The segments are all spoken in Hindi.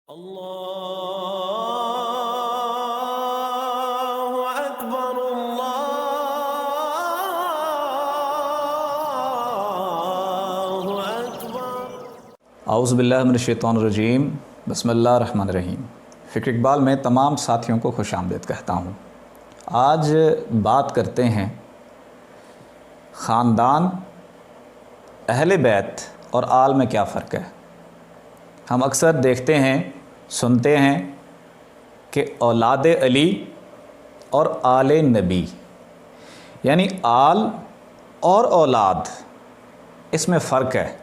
अल्लाहु अकबर अल्लाहु अकबर। औज़ु बिल्लाहि मिनश्शैतानिर्रजीम बिस्मिल्लाहिर रहमानिर रहीम। फ़िक्र इक़बाल में तमाम साथियों को खुश आमदीद कहता हूँ। आज बात करते हैं ख़ानदान, अहले बैत और आल में क्या फ़र्क है। हम अक्सर देखते हैं, सुनते हैं कि औलाद अली और आले नबी, यानी आल और औलाद, इसमें फ़र्क है।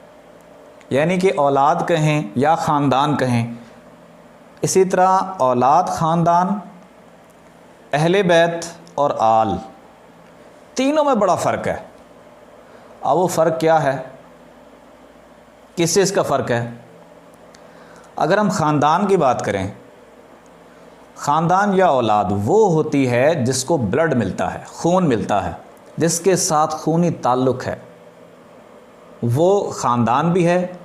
यानी कि औलाद कहें या ख़ानदान कहें, इसी तरह औलाद, ख़ानदान, अहले बैत और आल, तीनों में बड़ा फ़र्क है। अब वो फ़र्क क्या है, किस चीज़ का फ़र्क है? अगर हम ख़ानदान की बात करें, ख़ानदान या औलाद वो होती है जिसको ब्लड मिलता है, खून मिलता है, जिसके साथ खूनी ताल्लुक़ है, वो ख़ानदान भी है,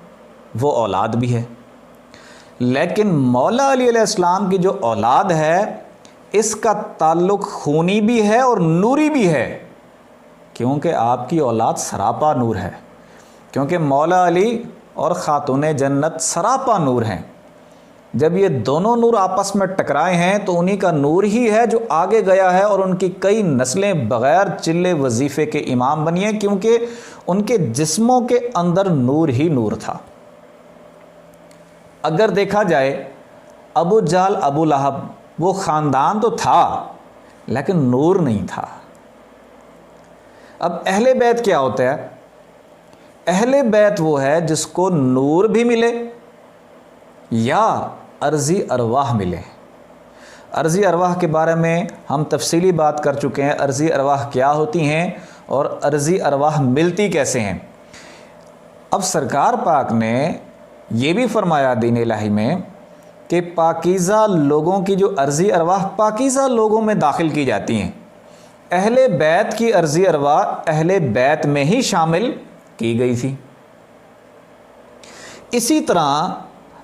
वो औलाद भी है। लेकिन मौला अली अलैहिस्सलाम की जो औलाद है, इसका ताल्लुक़ खूनी भी है और नूरी भी है, क्योंकि आपकी औलाद सरापा नूर है। क्योंकि मौला अली और ख़ातून जन्नत सरापा नूर हैं। जब ये दोनों नूर आपस में टकराए हैं तो उन्हीं का नूर ही है जो आगे गया है और उनकी कई नस्लें बग़ैर चिल्ले वजीफ़े के इमाम बनी हैं, क्योंकि उनके जिस्मों के अंदर नूर ही नूर था। अगर देखा जाए, अबू जहल, अबू लहब, वो ख़ानदान तो था लेकिन नूर नहीं था। अब अहले बैत क्या होता है? अहले बैत वो है जिसको नूर भी मिले या अर्ज़ी अरवाह मिले। अर्ज़ी अरवाह के बारे में हम तफसीली बात कर चुके हैं। अर्ज़ी अरवाह क्या होती हैं और अर्ज़ी अरवाह मिलती कैसे हैं। अब सरकार पाक ने ये भी फरमाया दीन इलाही में कि पाकीज़ा लोगों की जो अर्ज़ी अरवाह पाकीज़ा लोगों में दाखिल की जाती हैं। अहले बैत की अर्ज़ी अरवाह अहले बैत में ही शामिल की गई थी। इसी तरह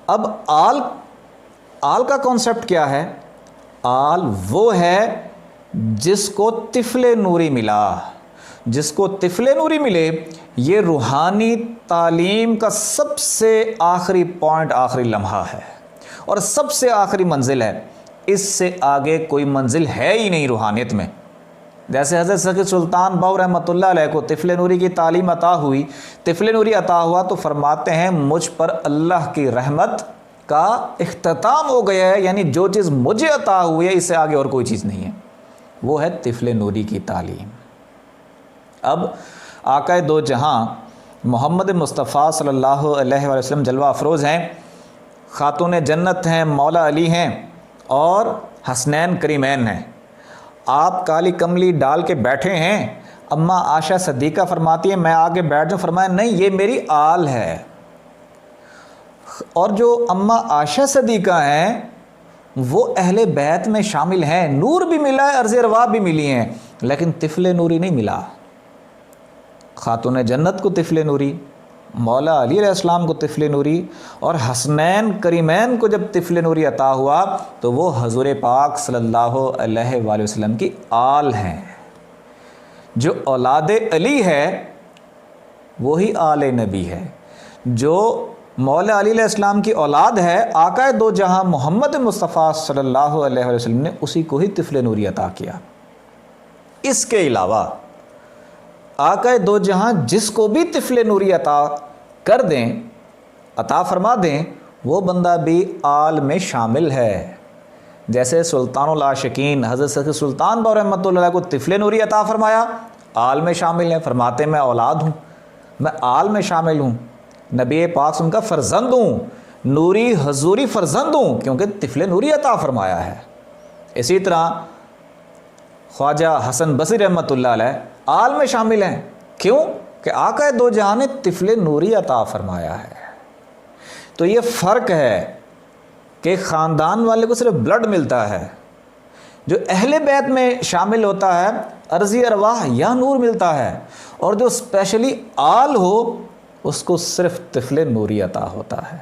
अब आल का कॉन्सेप्ट क्या है? आल वो है जिसको तिफ़्ले नूरी मिला। जिसको तिफ़्ले नूरी मिले, ये रूहानी तालीम का सबसे आखिरी पॉइंट, आखिरी लम्हा है और सबसे आखिरी मंजिल है। इससे आगे कोई मंजिल है ही नहीं रूहानियत में। जैसे हज़रत सकी सुल्तान बाव रहमतुल्लाह अलैह को तिफ़्ले नूरी की तालीम अता हुई, तिफ़्ले नूरी अता हुआ तो फरमाते हैं मुझ पर अल्लाह की रहमत का इख्तिताम हो गया है, यानी जो चीज़ मुझे अता हुई है इससे आगे और कोई चीज़ नहीं है। वो है तिफ़्ले नूरी की तालीम। अब आका दो जहां मोहम्मद मुस्तफ़ा सल्लल्लाहु अलैहि वसल्लम जलवा अफरोज़ हैं, ख़ातून जन्नत हैं, मौला अली हैं और हसनैन करीमैन हैं। आप काली कमली डाल के बैठे हैं। अम्मा आशा सद्दीक़ा फरमाती है मैं आगे बैठ जाऊँ, फरमाया नहीं, ये मेरी आल है। और जो अम्मा आशा सद्दीक़ा हैं वो अहले बैत में शामिल हैं। नूर भी मिला है, अर्ज़ अरवाह भी मिली हैं, लेकिन तिफ़्ले नूरी नहीं मिला। ख़ातून जन्नत को तिफ़्ले नूरी, मौला अली अलैहिस्सलाम को तिफ़्ले नूरी और हसनैन करीमैन को जब तिफ़्ले नूरी अता हुआ तो वो हज़ूर पाक सल्लल्लाहु अलैहि वसल्लम की आल हैं। जो औलाद अली है वही आले नबी है। जो मौला अली अलैहिस्सलाम की औलाद है, आका दो जहां मोहम्मद मुस्तफ़ा सल्लल्लाहु अलैहि वसल्लम ने उसी को ही तिफ़्ले नूरी अता किया। इसके अलावा आका दो जहां जिसको भी तिफ़्ले नूरी अता कर दें, अता फरमा दें, वो बंदा भी आल में शामिल है। जैसे सुल्तानुल आशिकीन हज़रत सकी सुल्तान बाव रहमतुल्लाह अलैह को तिफ़्ले नूरी अता फरमाया, आल में शामिल है। फरमाते मैं औलाद हूँ, मैं आल में शामिल हूँ, नबी पाक उनका फ़र्जंद हूँ, नूरी हजूरी फ़र्जंद हूँ, क्योंकि तिफ़्ले नूरी अता फरमाया है। इसी तरह ख्वाजा हसन बसरी रहमतुल्लाह अलैह आल में शामिल हैं। क्यों? कि आका दो जहां ने तिफ़्ले नूरी अता फरमाया है। तो ये फ़र्क है कि ख़ानदान वाले को सिर्फ ब्लड मिलता है, जो अहले बैत में शामिल होता है अर्ज़ी अरवाह या नूर मिलता है, और जो स्पेशली आल हो उसको सिर्फ तिफ़्ले नूरी अता होता है।